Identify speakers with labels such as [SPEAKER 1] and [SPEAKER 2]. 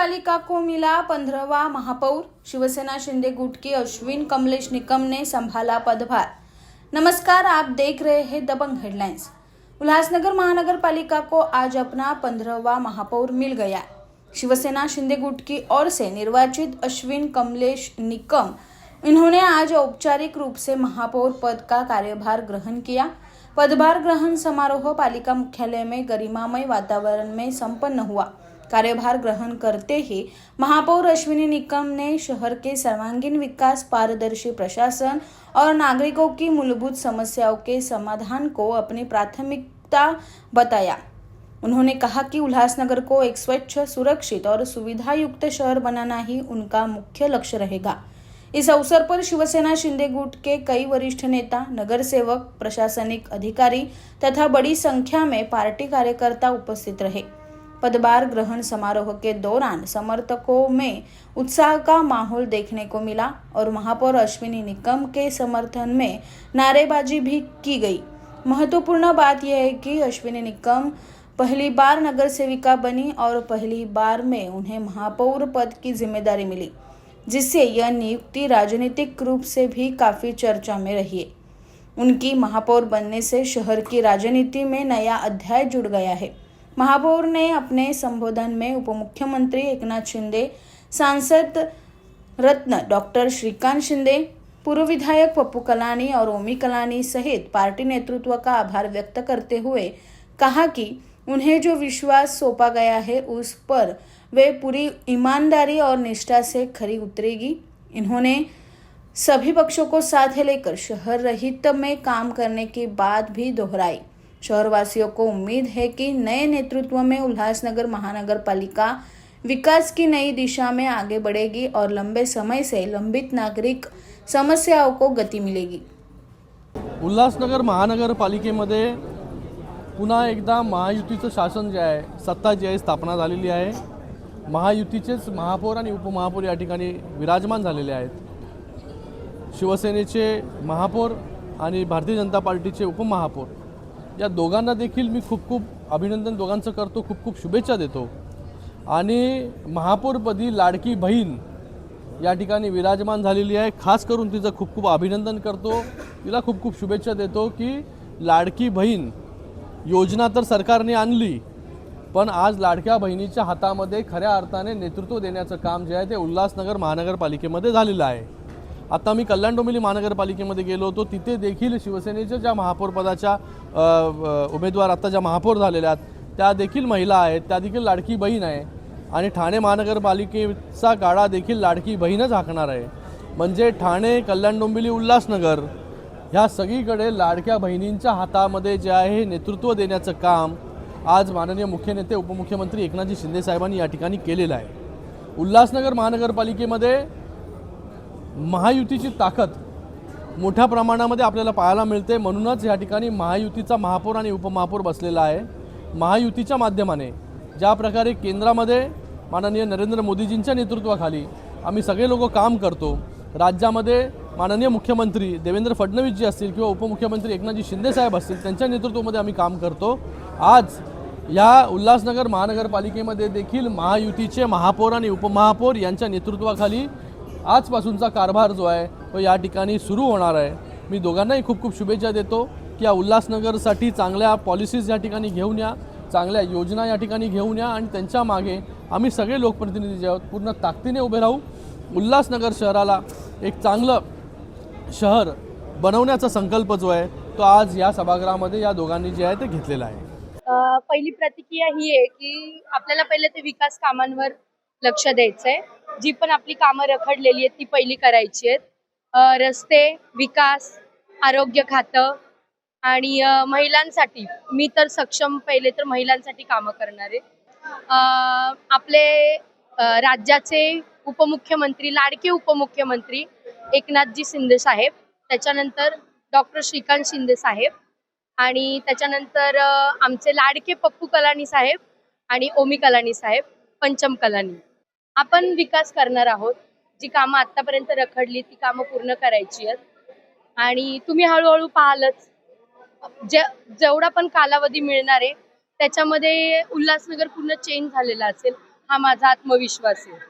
[SPEAKER 1] पालिका को मिला 15वां महापौर। शिवसेना शिंदे गुट की अश्विन कमलेश निकम ने संभाला पदभार। नमस्कार, आप देख रहे हैं दबंग हेडलाइंस। उल्लासनगर महानगर पालिका को आज अपना 15वां महापौर मिल गया। शिवसेना शिंदे गुट की ओर से निर्वाचित अश्विन कमलेश निकम इन्होंने आज औपचारिक रूप से महापौर पद का कार्यभार ग्रहण किया। पदभार ग्रहण समारोह पालिका मुख्यालय में गरिमामय वातावरण में संपन्न हुआ। कार्यभार ग्रहण करते ही महापौर अश्विनी निकम ने शहर के सर्वांगीण विकास, पारदर्शी प्रशासन और नागरिकों की मूलभूत समस्याओं के समाधान को अपनी प्राथमिकता बताया। उन्होंने कहा कि उल्लासनगर को एक स्वच्छ, सुरक्षित और सुविधा युक्त शहर बनाना ही उनका मुख्य लक्ष्य रहेगा। इस अवसर पर शिवसेना शिंदे गुट के कई वरिष्ठ नेता, नगर सेवक, प्रशासनिक अधिकारी तथा बड़ी संख्या में पार्टी कार्यकर्ता उपस्थित रहे। पदभार ग्रहण समारोह के दौरान समर्थकों में उत्साह का माहौल देखने को मिला और महापौर अश्विनी निकम के समर्थन में नारेबाजी भी की गई। महत्वपूर्ण बात यह है कि अश्विनी निकम पहली बार नगर सेविका बनी और पहली बार में उन्हें महापौर पद की जिम्मेदारी मिली, जिससे यह नियुक्ति राजनीतिक रूप से भी काफी चर्चा में रही है। उनकी महापौर बनने से शहर की राजनीति में नया अध्याय जुड़ गया है। महापौर ने अपने संबोधन में उपमुख्यमंत्री एकनाथ शिंदे, सांसद रत्न डॉक्टर श्रीकांत शिंदे, पूर्व विधायक पप्पू कलानी और ओमी कलानी सहित पार्टी नेतृत्व का आभार व्यक्त करते हुए कहा कि उन्हें जो विश्वास सौंपा गया है उस पर वे पूरी ईमानदारी और निष्ठा से खरी उतरेगी। इन्होंने सभी पक्षों को साथ लेकर शहर रहित में काम करने की बात भी दोहराई। शहरवासियों को उम्मीद है कि नए नेतृत्व में उल्लासनगर महानगर पालिका विकास की नई दिशा में आगे बढ़ेगी और लंबे समय से लंबित नागरिक समस्याओं को गती मिलेगी।
[SPEAKER 2] उल्लासनगर महानगरपालिकेमध्ये पुन्हा एकदा महायुतीचं शासन जे आहे, सत्ता जी आहे स्थापना झालेली आहे। महायुतीचेच महापौर आणि उपमहापौर या ठिकाणी विराजमान झालेले आहेत। शिवसेनेचे महापौर आणि भारतीय जनता पार्टीचे उपमहापौर या दोघांना देखील मी खूप अभिनंदन दोघांचं करतो, खूप शुभेच्छा देतो। आणि महापौरपदी लाडकी बहीण या ठिकाणी विराजमान झालेली आहे। खास करून तिचं खूप अभिनंदन करतो, तिला खूप शुभेच्छा देतो की लाडकी बहीण योजना तर सरकारने आणली, पण आज लाडक्या बहिणीच्या हातामध्ये खऱ्या अर्थाने नेतृत्व देण्याचं काम जे आहे ते उल्लासनगर महानगरपालिकेमध्ये झालेलं आहे। आता मी कल्याण डोंबिवली महानगरपालिकेमध्ये गेलो होतो, तिथे देखील शिवसेनेच्या ज्या महापौर पदाच्या उमेदवार आता ज्या महापौर झालेल्या आहेत त्या देखील महिला आहेत, त्या देखील लाडकी बहीण आहे। आणि ठाणे महानगरपालिकेचा गाडा देखील लाडकी बहीणच हाकणार आहे। म्हणजे ठाणे, कल्याण डोंबिवली, उल्लासनगर ह्या सगळीकडे लाडक्या बहिणींच्या हातामध्ये जे आहे नेतृत्व देण्याचं काम आज माननीय मुख्य नेते उपमुख्यमंत्री एकनाथजी शिंदे साहेबांनी या ठिकाणी केलेलं आहे। उल्लासनगर महानगरपालिकेमध्ये महायुतीची ताकद मोठ्या प्रमाणामध्ये आपल्याला पाहायला मिळते। म्हणूनच या ठिकाणी महायुतीचा महापौर आणि उपमहापौर बसलेला आहे। महायुतीच्या माध्यमाने ज्या प्रकारे केंद्रामध्ये माननीय नरेंद्र मोदीजींच्या नेतृत्वाखाली आम्ही सगळे लोक काम करतो, राज्यामध्ये माननीय मुख्यमंत्री देवेंद्र फडणवीस जी असतील किंवा उपमुख्यमंत्री एकनाथजी शिंदे साहेब असतील त्यांच्या नेतृत्वामध्ये आम्ही काम करतो। आज या उल्लासनगर महानगरपालिकेमध्ये देखील महायुतीचे महापौर आणि उपमहापौर यांच्या नेतृत्वाखाली आजपासूनचा कारभार जो आहे तो या ठिकाणी सुरू होणार आहे। मी दोघांनाही खूप शुभेच्छा देतो की या उल्लासनगरसाठी चांगल्या पॉलिसीज या ठिकाणी घेऊन या, चांगल्या योजना या ठिकाणी घेऊन या आणि त्यांच्या मागे आम्ही सगळे लोकप्रतिनिधी जे आहोत पूर्ण ताकदीने उभे राहू। उल्लासनगर शहराला एक चांगलं शहर बनवण्याचा संकल्प जो आहे तो आज या सभागृहामध्ये या दोघांनी जे आहे ते घेतलेला आहे।
[SPEAKER 3] पहिली प्रतिक्रिया ही आहे की आपल्याला पहिले ते विकास कामांवर लक्ष द्यायचंय। जी पण आपली कामं रखडलेली आहेत ती पहिली करायची आहेत। रस्ते, विकास, आरोग्य खातं आणि महिलांसाठी मी तर सक्षम पहिले तर महिलांसाठी कामं करणार आहे। आपले राज्याचे उपमुख्यमंत्री, लाडके उपमुख्यमंत्री एकनाथजी शिंदे साहेब, त्याच्यानंतर डॉक्टर श्रीकांत शिंदे साहेब आणि त्याच्यानंतर आमचे लाडके पप्पू कलानी साहेब आणि ओमी कलानी साहेब, पंचम कलानी। आपण विकास करणार आहोत। जी कामं आतापर्यंत रखडली ती कामं पूर्ण करायची आहेत आणि तुम्ही हळूहळू पाहालच जेवढा पण कालावधी मिळणार आहे त्याच्यामध्ये उल्हासनगर पूर्ण चेंज झालेला असेल। हा माझा आत्मविश्वास आहे.